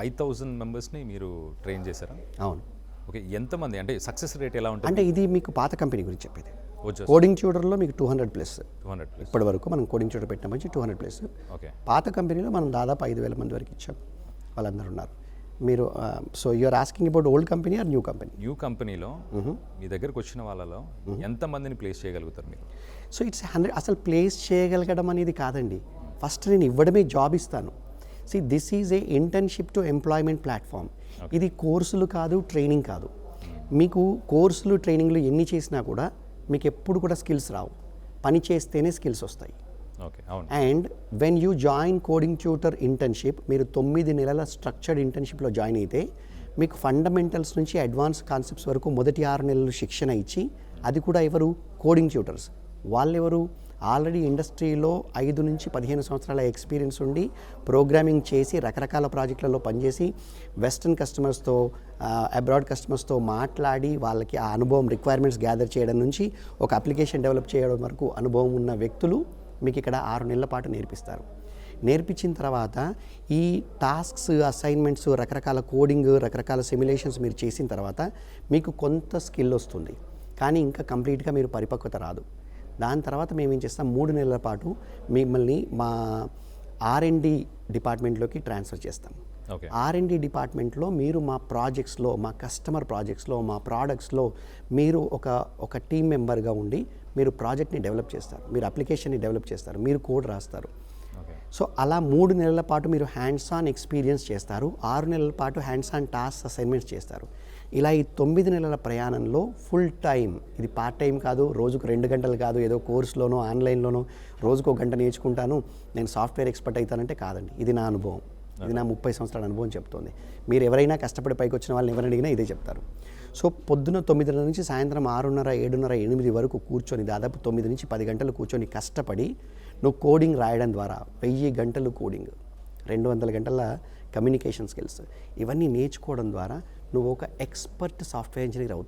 5000 మెంబర్స్‌ని మీరు ట్రైన్ చేశారా? అవును. ఓకే. ఎంతమంది అంటే సక్సెస్ రేట్ ఎలా ఉంటుంది? అంటే ఇది మీకు పాత కంపెనీ గురించి చెప్పేది. వచ్చేసి కోడింగ్ ట్యూటర్లో మీకు 200 ప్లస్ 200 ప్లస్. ఇప్పటి వరకు మనం కోడింగ్ ట్యూటర్ పెట్టిన మంచి 200 ప్లస్. ఓకే. పాత కంపెనీలో మనం దాదాపు 5000 మంది వరకు ఇచ్చాం. వాళ్ళందరూ ఉన్నారు. మీరు so you are asking about old company or new company? New కంపెనీలో మీ దగ్గరకు వచ్చిన వాళ్ళలో ఎంతమందిని ప్లేస్ చేయగలుగుతారు మీరు? So it's 100. అసలు ప్లేస్ చేయగలగడం అనేది కాదండి. ఫస్ట్ నేను ఇవ్వడమే జాబ్ ఇస్తాను. This is a internship to employment platform. ఇది కోర్సులు కాదు, ట్రైనింగ్ కాదు. మీకు కోర్సులు ట్రైనింగ్లు ఎన్ని చేసినా కూడా మీకు ఎప్పుడు కూడా స్కిల్స్ రావు. పని చేస్తేనే స్కిల్స్ వస్తాయి. ఓకే. అవును. And when you join coding tutor internship, మీరు 9 నెలల స్ట్రక్చర్డ్ ఇంటర్న్షిప్లో జాయిన్ అయితే మీకు ఫండమెంటల్స్ నుంచి అడ్వాన్స్ కాన్సెప్ట్స్ వరకు మొదటి 6 నెలలు శిక్షణ ఇచ్చి, అది కూడా ఎవరు? Coding tutors. వాళ్ళెవరు? ఆల్రెడీ ఇండస్ట్రీలో 5 నుంచి 15 సంవత్సరాల ఎక్స్పీరియన్స్ ఉండి ప్రోగ్రామింగ్ చేసి రకరకాల ప్రాజెక్టులలో పనిచేసి వెస్ట్రన్ కస్టమర్స్తో అబ్రాడ్ కస్టమర్స్తో మాట్లాడి వాళ్ళకి ఆ అనుభవం రిక్వైర్మెంట్స్ గ్యాదర్ చేయడం నుంచి ఒక అప్లికేషన్ డెవలప్ చేయడం వరకు అనుభవం ఉన్న వ్యక్తులు మీకు ఇక్కడ 6 నెలల పాటు నేర్పిస్తారు. నేర్పించిన తర్వాత ఈ టాస్క్స్, అసైన్మెంట్స్, రకరకాల కోడింగ్, రకరకాల సిమ్యులేషన్స్ మీరు చేసిన తర్వాత మీకు కొంత స్కిల్ వస్తుంది. కానీ ఇంకా కంప్లీట్గా మీరు పరిపక్వత రాదు. దాని తర్వాత మేము ఏం చేస్తాం, 3 నెలల పాటు మిమ్మల్ని మా R&D డిపార్ట్మెంట్లోకి ట్రాన్స్ఫర్ చేస్తాం. ఓకే. R&D డిపార్ట్మెంట్లో మీరు మా ప్రాజెక్ట్స్లో, మా కస్టమర్ ప్రాజెక్ట్స్లో, మా ప్రోడక్ట్స్లో మీరు ఒక టీమ్ మెంబర్గా ఉండి మీరు ప్రాజెక్ట్ని డెవలప్ చేస్తారు, మీరు అప్లికేషన్ని డెవలప్ చేస్తారు, మీరు కోడ్ రాస్తారు. సో అలా 3 నెలల పాటు మీరు హ్యాండ్స్ ఆన్ ఎక్స్పీరియన్స్ చేస్తారు. 6 నెలల పాటు హ్యాండ్స్ ఆన్ టాస్క్ అసైన్మెంట్స్ చేస్తారు. ఇలా ఈ 9 నెలల ప్రయాణంలో ఫుల్ టైం, ఇది పార్ట్ టైం కాదు, రోజుకు 2 గంటలు కాదు, ఏదో కోర్సులోనో ఆన్లైన్లోనో రోజుకు 1 గంట నేర్చుకుంటాను నేను సాఫ్ట్వేర్ ఎక్స్పర్ట్ అవుతానంటే కాదండి. ఇది నా అనుభవం, ఇది నా 30 సంవత్సరాల అనుభవం చెప్తోంది. మీరు ఎవరైనా కష్టపడి పైకి వచ్చిన వాళ్ళని ఎవరిని అడిగినా ఇదే చెప్తారు. సో పొద్దున 9 నుంచి సాయంత్రం 6:30, 7:30, 8 వరకు కూర్చొని దాదాపు 9 నుంచి 10 గంటలు కూర్చొని కష్టపడి నువ్వు కోడింగ్ రాయడం ద్వారా 1000 గంటలు కోడింగ్, 200 గంటల కమ్యూనికేషన్ స్కిల్స్, ఇవన్నీ నేర్చుకోవడం ద్వారా నువ్వు ఒక ఎక్స్పర్ట్ సాఫ్ట్వేర్ ఇంజనీర్ అవుతావు.